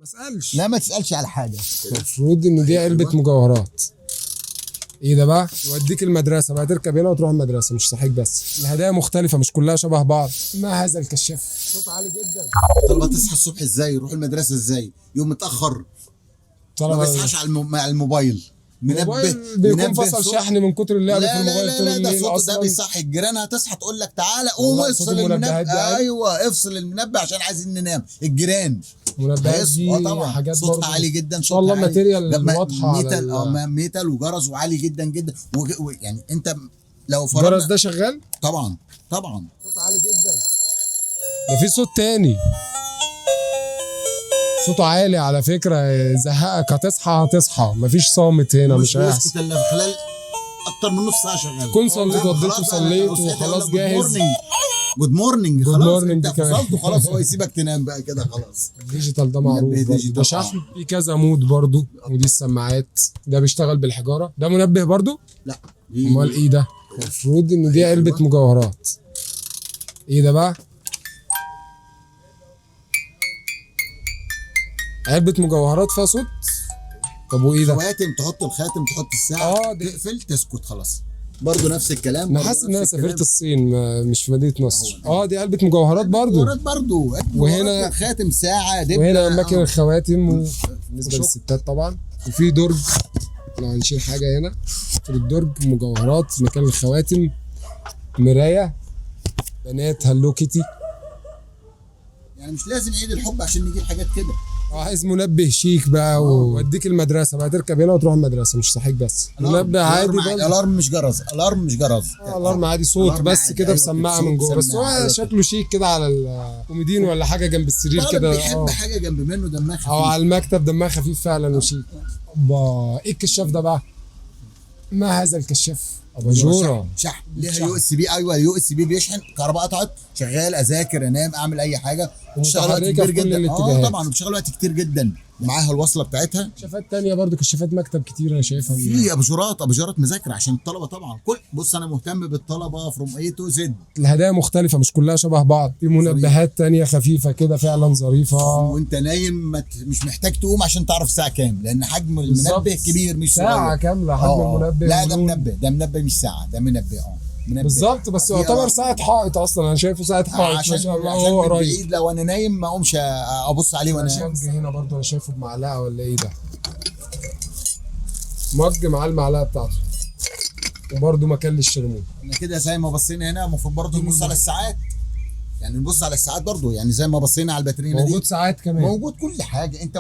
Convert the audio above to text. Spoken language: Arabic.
ما اسالش. لا ما تسالش على حاجه. المفروض ان دي علبه مجوهرات. ايه ده بقى؟ يوديك المدرسه بقى، تركب هنا وتروح المدرسه، مش صحيح بس الهدايا مختلفه مش كلها شبه بعض. ما هذا الكشاف؟ صوت عالي جدا. طلبه تصحى الصبح ازاي؟ يروح المدرسه ازاي؟ يوم متاخر ما طلبه بيصحاش على مع الموبايل. منبه الموبايل بيكون منبه فصل صوت. شحن من كتر اللعب في لا لا الموبايل لا طول لا، ده الليل صوت ده اصلا. بيصحي الجيران، هتصحى تقول لك تعالى قوم والله صوت افصل المنبهات المنبه. دي عادي. ايوه افصل المنبه عشان عايزين ننام الجيران. منبهات دي طبعا حاجات صوتها برضه عالي جدا. ان شاء الله صوتها عالي. ماتيريال واضحه على ميتال ميتال وجرس وعالي جدا جدا يعني انت لو الجرس فرضنا ده شغال. طبعا طبعا صوت عالي جدا. ده في صوت تاني صوته عالي على فكره، زهقك هتصحى مفيش صامت هنا، مش هيحصل. بيسكت الا في خلال اكتر من نص ساعه شغال. كون صليت وديت وصليت وخلاص جاهز. جود مورنينج Good خلاص morning انت كمان. فصلت وخلاص، هو يسيبك تنام بقى كده خلاص. الديجيتال ده معروف منبه برضه. ديجيتال. ده شحن في كذا مود برضه، ودي السماعات. ده بيشتغل بالحجاره. ده منبه برضه. لا امال ايه ده؟ المفروض ان دي علبه مجوهرات. ايه ده بقى؟ علبه مجوهرات فيها صوت. طب وايه ده؟ خواتم، تحط الخاتم، تحط الساعه، دي تقفل تسكت خلاص. برضه نفس الكلام. انا برضه حاسس ان نفس انا الكلام. سافرت الصين مش في مدينه نصر. دي علبه مجوهرات برضه. مجوهرات برضه. وهنا خاتم، ساعه، دبله. وهنا اماكن الخواتم بالنسبه للستات طبعا. وفي درج لو هنشيل حاجه هنا في الدرج. مجوهرات مكان الخواتم. مرايه. بنات هالو كيتي. يعني مش لازم عيد الحب عشان نجيب حاجات كده. عايز منبه شيك بقى ووديك المدرسه بقى، تركب هنا وتروح المدرسه، مش صحيح بس منبه عادي برضه. الارم مش جرس. الارم مش جرس. الارم عادي صوت الارم بس عادي. كده أيوة بسماعه صوت من جوه بس. سماعة. هو أيوة شكله شيك كده على الكوميدين ولا حاجه جنب السرير طالب كده. بيحب حاجه جنب منه دمها خفيف. او على المكتب دمها خفيف فعلا وشيك. ايه الكشاف ده بقى؟ ما هذا الكشاف؟ اباجوره. شحن ليها يو اس بي. ايوه يو اس بي بيشحن. كهرباء قطعت شغال، اذاكر، انام، اعمل اي حاجه. بتشتغل وقت كتير جدا. طبعا بتشتغل وقت كتير جدا. معاها الوصله بتاعتها. كشافات تانية برضو، كشافات مكتب كتير انا شايفها. في اباجورات مذاكره عشان الطلبه طبعا. بص انا مهتم بالطلبه فروم اي تو زد. الهدايا مختلفه مش كلها شبه بعض. في منبهات تانية خفيفه كده فعلا ظريفه. وانت نايم مش محتاج تقوم عشان تعرف الساعه كام، لان حجم المنبه كبير مش صغير. ساعه كامله حجم المنبه. لا ده منبه مش ساعه، ده منبه. منبه بالظبط، بس يعتبر ساعه حائط اصلا. انا شايفه ساعه حائط ما شاء الله. هو قريب. بعيد لو انا نايم ما اقومش ابص عليه وانا مج هنا برضو انا شايفه بمعلقه ولا ايه ده؟ مج مع المعلقه بتاعته. وبرضو مكان للشرمون. احنا كده زي ما بصينا هنا المفروض برضو نبص على الساعات. يعني نبص على الساعات برضو، يعني زي ما بصينا على الباترينا دي موجود ساعات كمان. موجود كل حاجه. انت